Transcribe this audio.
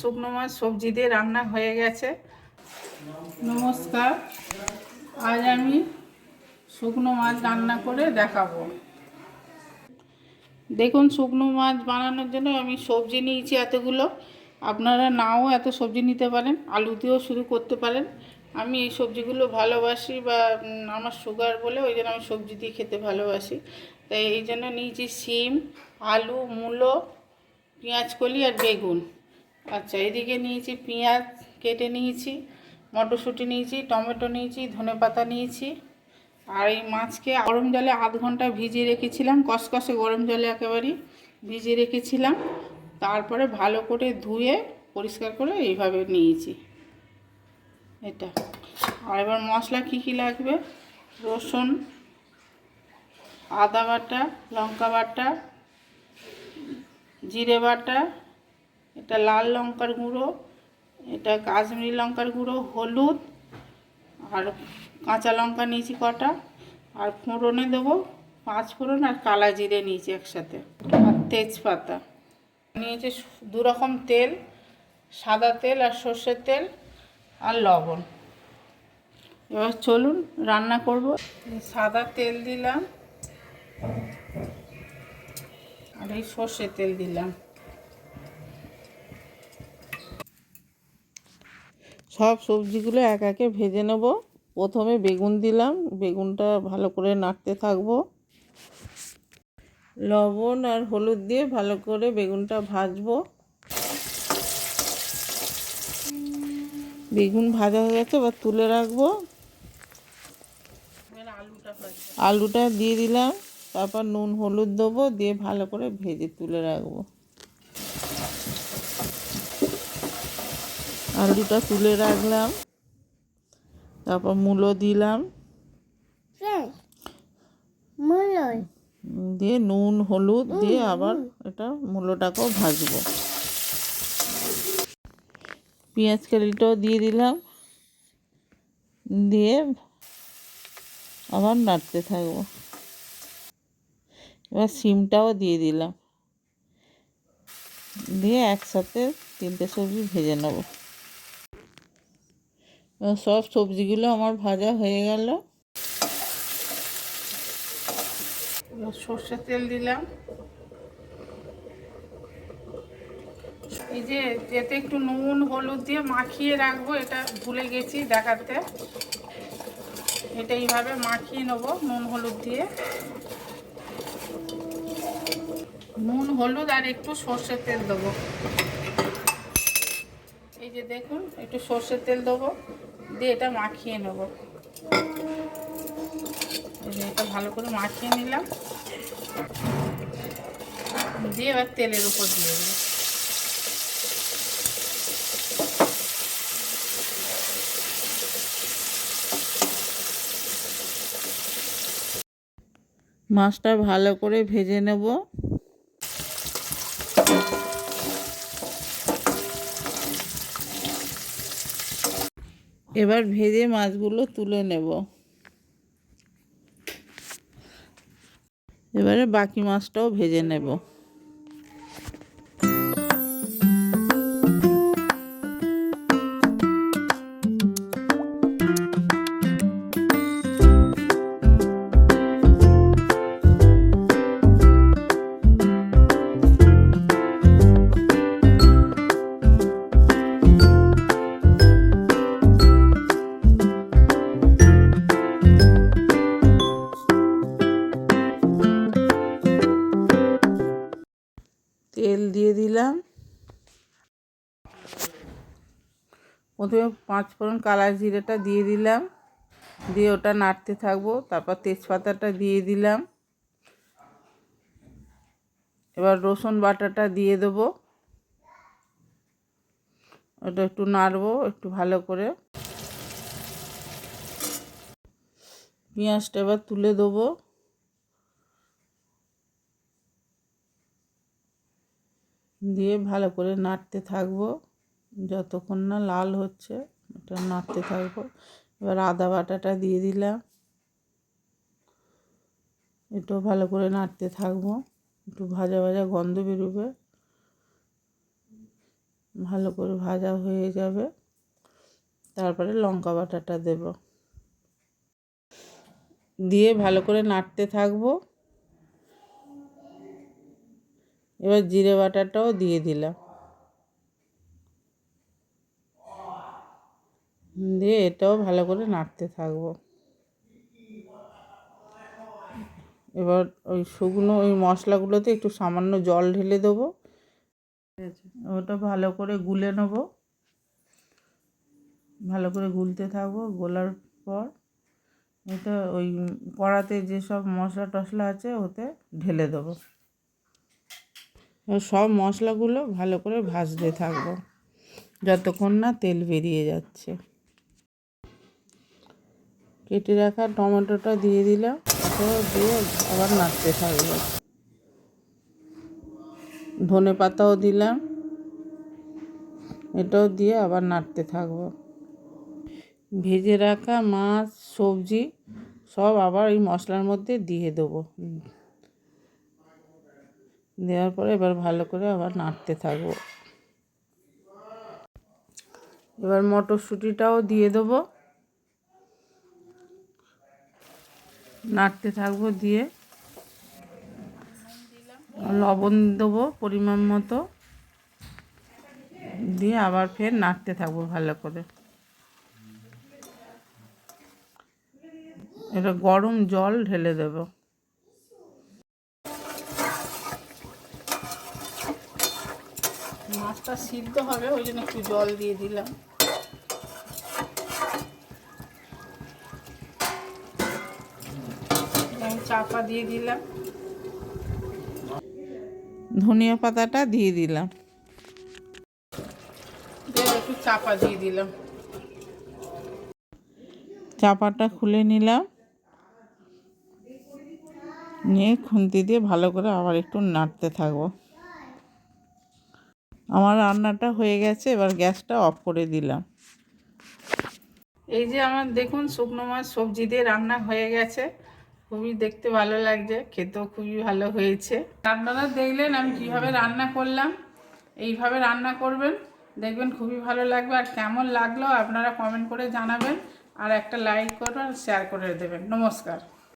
শুকনো মাছ সবজি দিয়ে রান্না হয়ে গেছে। নমস্কার, আজ আমি শুকনো মাছ রান্না করে দেখাবো। দেখুন, শুকনো মাছ বানানোর জন্য আমি সবজি নিয়েছি এতগুলো। আপনারা নাও এত সবজি নিতে পারেন, আলু দিয়েও শুরু করতে পারেন। আমি এই সবজিগুলো ভালোবাসি বা আমার সুগার বলে ওই জন্য আমি সবজি দিয়ে খেতে ভালোবাসি। তাই এই জন্য নিয়েছি সিম, আলু, মূলো, পেঁয়াজকলি আর বেগুন। আচ্ছা, এদিকে নিয়েছি পেঁয়াজ কেটে নিয়েছি, মটরশুঁটি নিয়েছি, টমেটো নিয়েছি, ধনেপাতা নিয়েছি। আর এই মাছকে গরম জলে আধ ঘন্টা ভিজিয়ে রেখেছিলাম, কষকষে গরম জলে একেবারেই ভিজিয়ে রেখেছিলাম। তারপরে ভালো করে ধুয়ে পরিষ্কার করে এইভাবে নিয়েছি এটা। আর এবার মশলা কী কী লাগবে: রসুন, আদা বাটা, লঙ্কা বাটা, জিরে বাটা, এটা লাল লঙ্কার গুঁড়ো, এটা কাশ্মীরি লঙ্কার গুঁড়ো, হলুদ, আর কাঁচা লঙ্কা নিয়েছি কটা। আর ফোড়নে দেবো 5 ফোড়ন আর কালা জিরে নিয়েছি একসাথে, আর তেজপাতা নিয়েছি। 2 রকম তেল, সাদা তেল আর সর্ষের তেল, আর লবণ। এবার চলুন রান্না করব। সাদা তেল দিলাম আর এই সর্ষের তেল দিলাম। সব সবজিগুলো এক একে ভেজে নেব। প্রথমে বেগুন দিলাম, বেগুনটা ভালো করে নাড়তে থাকবো। লবণ আর হলুদ দিয়ে ভালো করে বেগুনটা ভাজবো। বেগুন ভাজা হয়ে গেছে, এবার তুলে রাখবো। আলুটা দিয়ে দিলাম, তারপর নুন হলুদ দেবো, দিয়ে ভালো করে ভেজে তুলে রাখবো। আলুটা তুলে রাখলাম, তারপর মূলো দিলাম, দিয়ে নুন হলুদ দিয়ে আবার এটা মূলোটাকেও ভাজবো। পেঁয়াজ কালিটাও দিয়ে দিলাম, দিয়ে আবার নাড়তে থাকবো। এবার সিমটাও দিয়ে দিলাম, দিয়ে একসাথে 3টে সবজি ভেজে নেব। সব সবজিগুলো আমার ভাজা হয়ে গেল। সর্ষের তেল দিলাম। এই যে যেতে একটু নুন হলুদ দিয়ে মাখিয়ে রাখবো, এটা ভুলে গেছি দেখাতে। এটা এইভাবে মাখিয়ে নেবো নুন হলুদ দিয়ে। নুন হলুদ আর একটু সর্ষের তেল দেবো। এই যে দেখুন, একটু সর্ষের তেল দেবো, দিয়ে এটা মাখিয়ে নেব। এই যে এটা ভালো করে মাখিয়ে নিলাম, দিয়ে এবার তেলের উপর দিয়ে দেবো। মাছটা ভালো করে ভেজে নেব। এবার ভেজে মাছগুলো তুলে নেব। এবারে বাকি মাছটাও ভেজে নেব। তেল দিয়ে দিলাম। প্রথমে 5 ফোড়ন কালা জিরেটা দিয়ে দিলাম, দিয়ে ওটা নাড়তে থাকবো। তারপর তেজপাতাটা দিয়ে দিলাম। এবার রসুন বাটাটা দিয়ে দেবো, ওটা একটু নাড়বো একটু ভালো করে। পেঁয়াজটা এবার তুলে দেবো, দিয়ে ভালো করে নাড়তে থাকবো যতক্ষণ না লাল হচ্ছে, এটা নাড়তে থাকবো। এবার আদা বাটাটা দিয়ে দিলাম, এটাও ভালো করে নাড়তে থাকবো, একটু ভাজা ভাজা গন্ধ বেরোবে। ভালো করে ভাজা হয়ে যাবে, তারপরে লঙ্কা বাটাটা দেব, দিয়ে ভালো করে নাড়তে থাকবো। এবার জিরে বাটাটাও দিয়ে দিলাম, দিয়ে এটাও ভালো করে নাড়তে থাকবো। এবার ওই শুকনো ওই মশলাগুলোতে একটু সামান্য জল ঢেলে দেবো, ওটা ভালো করে গুলে নেবো। ভালো করে গুলতে থাকবো, গোলার পর এটা ওই কড়াতে যেসব মশলা টশলা আছে ওতে ঢেলে দেবো। সব মশলাগুলো ভালো করে ভাজতে থাকবো যতক্ষণ না তেল বেরিয়ে যাচ্ছে। কেটে রাখা টমেটোটা দিয়ে দিলাম, ওটাও দিয়ে আবার নাড়তে থাকবো। ধনে পাতাও দিলাম, এটাও দিয়ে আবার নাড়তে থাকবো। ভেজে রাখা মাছ সবজি সব আবার এই মশলার মধ্যে দিয়ে দেবো। দেওয়ার পরে এবার ভালো করে আবার নাড়তে থাকবো। এবার মটরশুঁটিটাও দিয়ে দেবো, নাড়তে থাকবো। দিয়ে লবণ দেবো পরিমাণ মতো, দিয়ে আবার ফের নাড়তে থাকবো ভালো করে। এটা গরম জল ঢেলে দেবো। মাছটা সিদ্ধ হবে, ওই জন্য একটু জল দিয়ে দিলাম। আমি চাপা দিয়ে দিলাম, ধনিয়া পাতাটা দিয়ে দিলাম, একটু চাপা দিয়ে দিলাম। চাপাটা খুলে নিলাম, নিয়ে খুন্তি দিয়ে ভালো করে আবার একটু নাড়তে থাকবো। আমার রান্নাটা হয়ে গেছে, এবার গ্যাসটা অফ করে দিলাম। এই যে আমার দেখুন শুকনো মাছ সবজি দিয়ে রান্না হয়ে গেছে, খুবই দেখতে ভালো লাগছে, খেতেও খুবই ভালো হয়েছে। আপনারা দেখলেন আমি কিভাবে রান্না করলাম, এইভাবে রান্না করবেন, দেখবেন খুবই ভালো লাগবে। আর কেমন লাগলো আপনারা কমেন্ট করে জানাবেন, আর একটা লাইক করবেন, শেয়ার করে দেবেন। নমস্কার।